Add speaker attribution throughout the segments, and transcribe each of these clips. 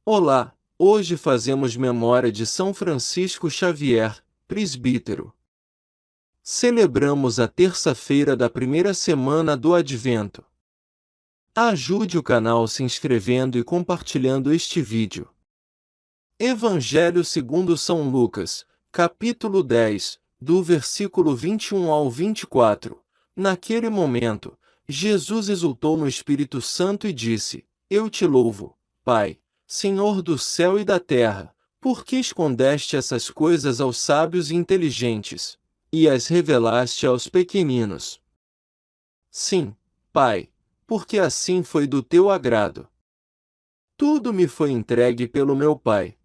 Speaker 1: Olá, hoje fazemos memória de São Francisco Xavier, presbítero. Celebramos a terça-feira da primeira semana do Advento. Ajude o canal se inscrevendo e compartilhando este vídeo. Evangelho segundo São Lucas, capítulo 10, do versículo 21 ao 24. Naquele momento, Jesus exultou no Espírito Santo e disse: Eu te louvo, Pai, Senhor do céu e da terra, porque escondeste essas coisas aos sábios e inteligentes, e as revelaste aos pequeninos. Sim, Pai, porque assim foi do teu agrado. Tudo me foi entregue pelo meu Pai.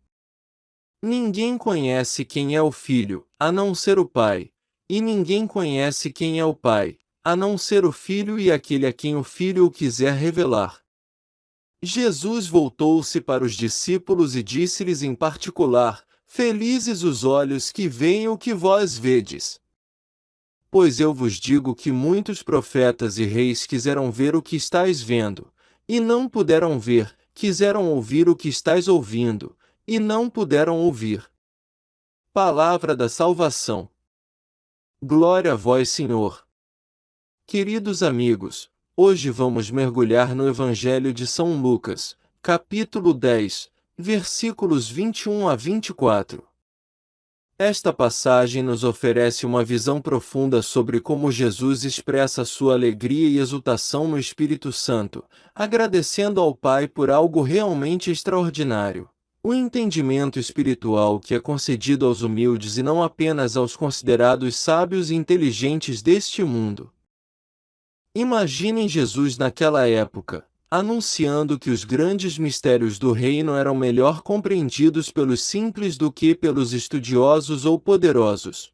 Speaker 1: Ninguém conhece quem é o Filho, a não ser o Pai, e ninguém conhece quem é o Pai, a não ser o Filho e aquele a quem o Filho o quiser revelar. Jesus voltou-se para os discípulos e disse-lhes em particular: Felizes os olhos que veem o que vós vedes. Pois eu vos digo que muitos profetas e reis quiseram ver o que estáis vendo, e não puderam ver, quiseram ouvir o que estáis ouvindo, e não puderam ouvir. Palavra da salvação. Glória a vós, Senhor. Queridos amigos, hoje vamos mergulhar no Evangelho de São Lucas, capítulo 10, versículos 21 a 24. Esta passagem nos oferece uma visão profunda sobre como Jesus expressa sua alegria e exultação no Espírito Santo, agradecendo ao Pai por algo realmente extraordinário. O entendimento espiritual que é concedido aos humildes e não apenas aos considerados sábios e inteligentes deste mundo. Imaginem Jesus naquela época, anunciando que os grandes mistérios do reino eram melhor compreendidos pelos simples do que pelos estudiosos ou poderosos.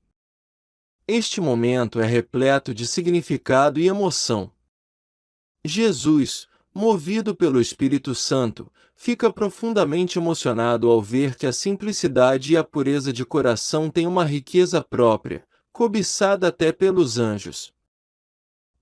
Speaker 1: Este momento é repleto de significado e emoção. Jesus, movido pelo Espírito Santo, fica profundamente emocionado ao ver que a simplicidade e a pureza de coração têm uma riqueza própria, cobiçada até pelos anjos.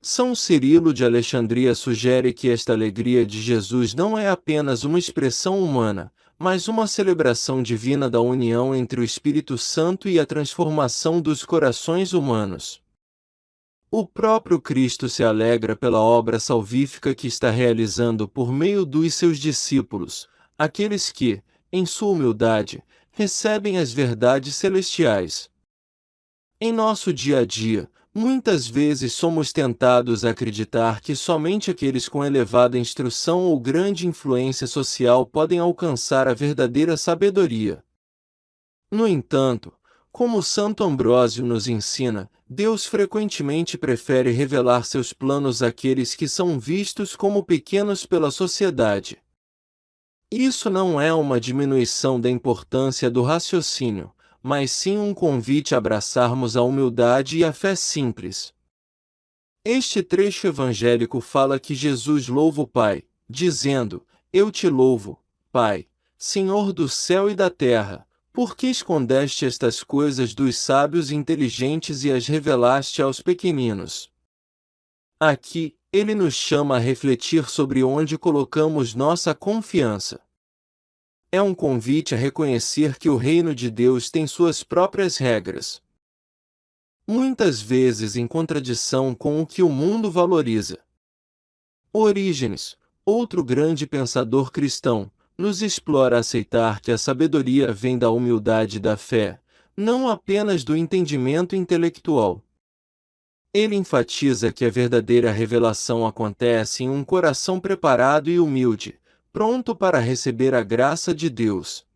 Speaker 1: São Cirilo de Alexandria sugere que esta alegria de Jesus não é apenas uma expressão humana, mas uma celebração divina da união entre o Espírito Santo e a transformação dos corações humanos. O próprio Cristo se alegra pela obra salvífica que está realizando por meio dos seus discípulos, aqueles que, em sua humildade, recebem as verdades celestiais. Em nosso dia a dia, muitas vezes somos tentados a acreditar que somente aqueles com elevada instrução ou grande influência social podem alcançar a verdadeira sabedoria. No entanto, como Santo Ambrósio nos ensina, Deus frequentemente prefere revelar seus planos àqueles que são vistos como pequenos pela sociedade. Isso não é uma diminuição da importância do raciocínio, mas sim um convite a abraçarmos a humildade e a fé simples. Este trecho evangélico fala que Jesus louva o Pai, dizendo: Eu te louvo, Pai, Senhor do céu e da terra, porque escondeste estas coisas dos sábios e inteligentes e as revelaste aos pequeninos. Aqui, ele nos chama a refletir sobre onde colocamos nossa confiança. É um convite a reconhecer que o reino de Deus tem suas próprias regras. Muitas vezes em contradição com o que o mundo valoriza. Orígenes, outro grande pensador cristão, nos explora a aceitar que a sabedoria vem da humildade e da fé, não apenas do entendimento intelectual. Ele enfatiza que a verdadeira revelação acontece em um coração preparado e humilde, pronto para receber a graça de Deus.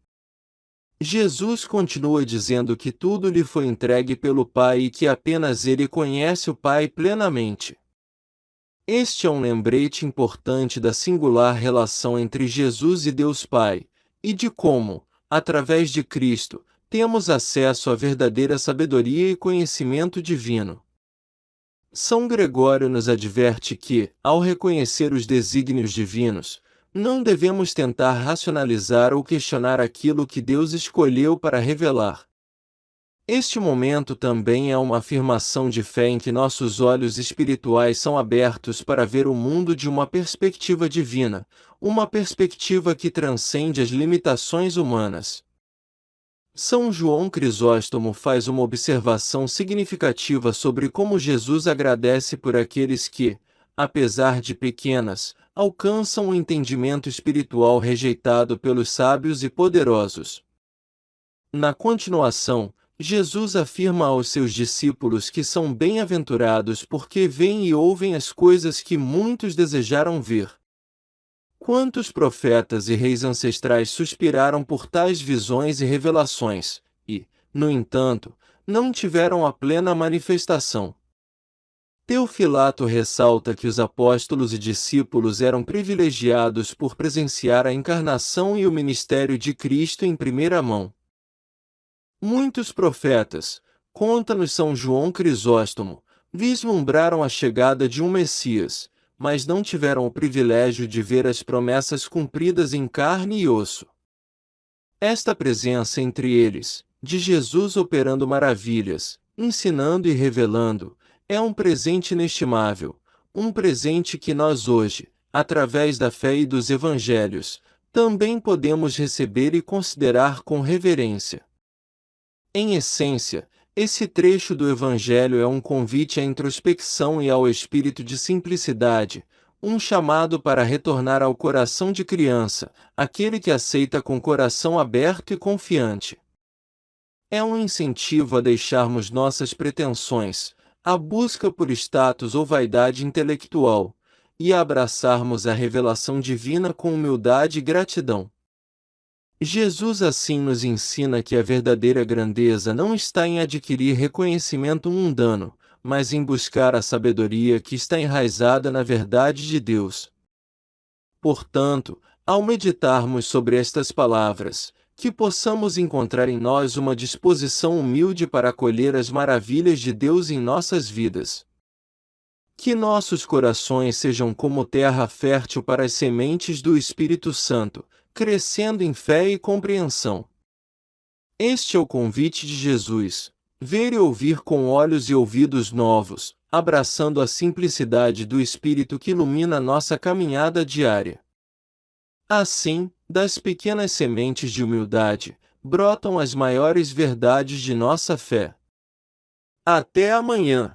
Speaker 1: Jesus continua dizendo que tudo lhe foi entregue pelo Pai e que apenas ele conhece o Pai plenamente. Este é um lembrete importante da singular relação entre Jesus e Deus Pai, e de como, através de Cristo, temos acesso à verdadeira sabedoria e conhecimento divino. São Gregório nos adverte que, ao reconhecer os desígnios divinos, não devemos tentar racionalizar ou questionar aquilo que Deus escolheu para revelar. Este momento também é uma afirmação de fé em que nossos olhos espirituais são abertos para ver o mundo de uma perspectiva divina, uma perspectiva que transcende as limitações humanas. São João Crisóstomo faz uma observação significativa sobre como Jesus agradece por aqueles que, apesar de pequenas, alcançam o entendimento espiritual rejeitado pelos sábios e poderosos. Na continuação, Jesus afirma aos seus discípulos que são bem-aventurados porque veem e ouvem as coisas que muitos desejaram ver. Quantos profetas e reis ancestrais suspiraram por tais visões e revelações, e, no entanto, não tiveram a plena manifestação. Teofilato ressalta que os apóstolos e discípulos eram privilegiados por presenciar a encarnação e o ministério de Cristo em primeira mão. Muitos profetas, conta-nos São João Crisóstomo, vislumbraram a chegada de um Messias, mas não tiveram o privilégio de ver as promessas cumpridas em carne e osso. Esta presença entre eles, de Jesus operando maravilhas, ensinando e revelando, é um presente inestimável, um presente que nós hoje, através da fé e dos evangelhos, também podemos receber e considerar com reverência. Em essência, esse trecho do Evangelho é um convite à introspecção e ao espírito de simplicidade, um chamado para retornar ao coração de criança, aquele que aceita com coração aberto e confiante. É um incentivo a deixarmos nossas pretensões, a busca por status ou vaidade intelectual, e a abraçarmos a revelação divina com humildade e gratidão. Jesus assim nos ensina que a verdadeira grandeza não está em adquirir reconhecimento mundano, mas em buscar a sabedoria que está enraizada na verdade de Deus. Portanto, ao meditarmos sobre estas palavras, que possamos encontrar em nós uma disposição humilde para acolher as maravilhas de Deus em nossas vidas. Que nossos corações sejam como terra fértil para as sementes do Espírito Santo, crescendo em fé e compreensão. Este é o convite de Jesus: ver e ouvir com olhos e ouvidos novos, abraçando a simplicidade do Espírito que ilumina nossa caminhada diária. Assim, das pequenas sementes de humildade, brotam as maiores verdades de nossa fé. Até amanhã!